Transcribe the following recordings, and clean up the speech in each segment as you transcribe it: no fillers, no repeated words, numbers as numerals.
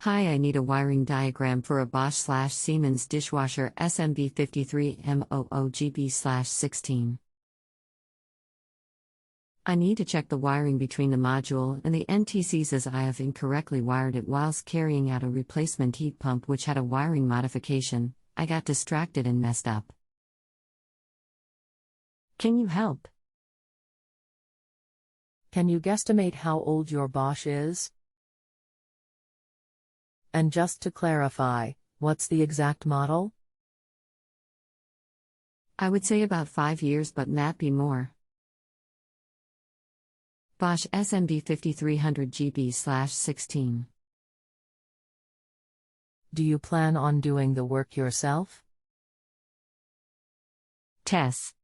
Hi, I need a wiring diagram for a Bosch/Siemens dishwasher SMB53M00GB/16. I need to check the wiring between the module and the NTCs as I have incorrectly wired it whilst carrying out a replacement heat pump which had a wiring modification. I got distracted and messed up. Can you help? Can you guesstimate how old your Bosch is? And just to clarify, what's the exact model? I would say about 5 years, but might be more. Bosch SMB 5300GB/16. Do you plan on doing the work yourself? Tess.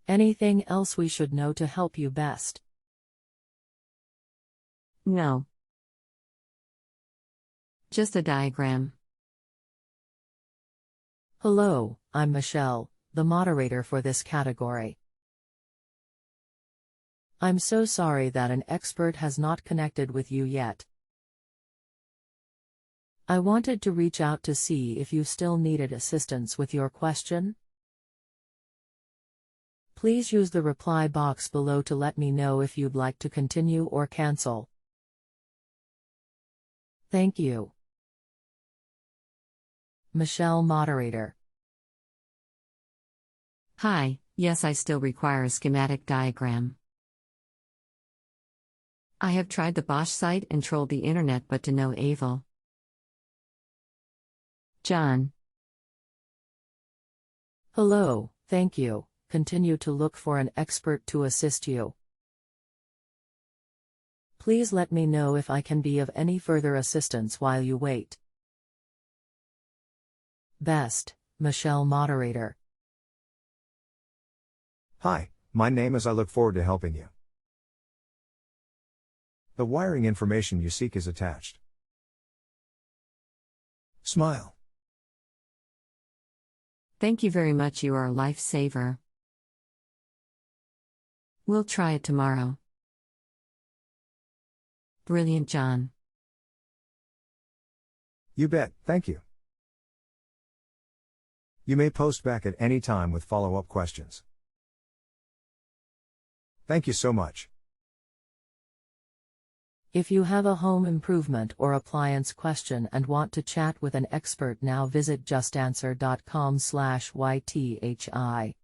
Anything else we should know to help you best? No. Just a diagram. Hello, I'm Michelle, the moderator for this category. I'm so sorry that an expert has not connected with you yet. I wanted to reach out to see if you still needed assistance with your question. Please use the reply box below to let me know if you'd like to continue or cancel. Thank you. Michelle, moderator. Hi, yes, I still require a schematic diagram. I have tried the Bosch site and trolled the internet, but to no avail. John. Hello, thank you. Continue to look for an expert to assist you. Please let me know if I can be of any further assistance while you wait. Best, Michelle, moderator. Hi, my name is. I look forward to helping you. The wiring information you seek is attached. Smile. Thank you very much, you are a lifesaver. We'll try it tomorrow. Brilliant, John. You bet, thank you. You may post back at any time with follow-up questions. Thank you so much. If you have a home improvement or appliance question and want to chat with an expert now, visit justanswer.com/ythi.